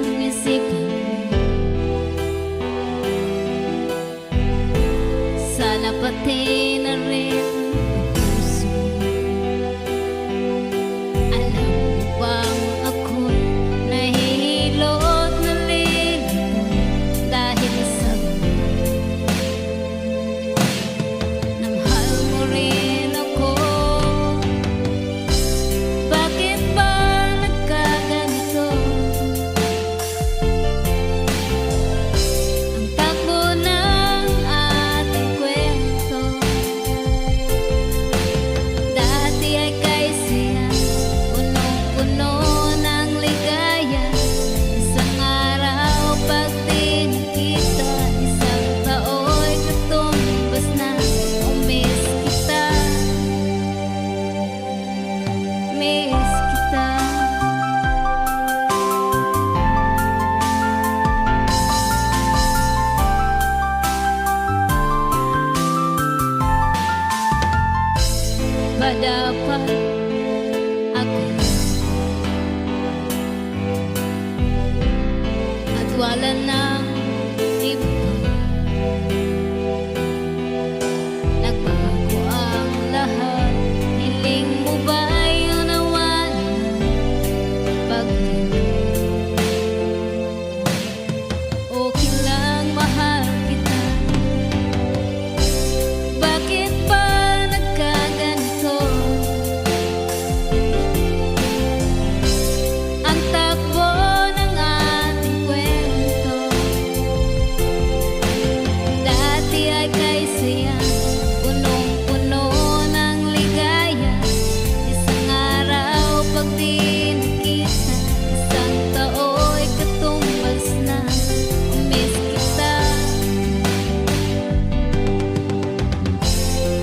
ang isipan sana pati na rin ang puso. Alam mo bang ako'y nahihilo at nalilito dahil sa namahal mo rin ako. Bakit ba nagkaganito? Ang takbo ng ating kwento dati ay kay siya, punong-puno ng ligaya. Isang araw pagtingin kita, isang tao'y katumbas na. Umiss kita, miss kita. Ba dapat ako at wala nang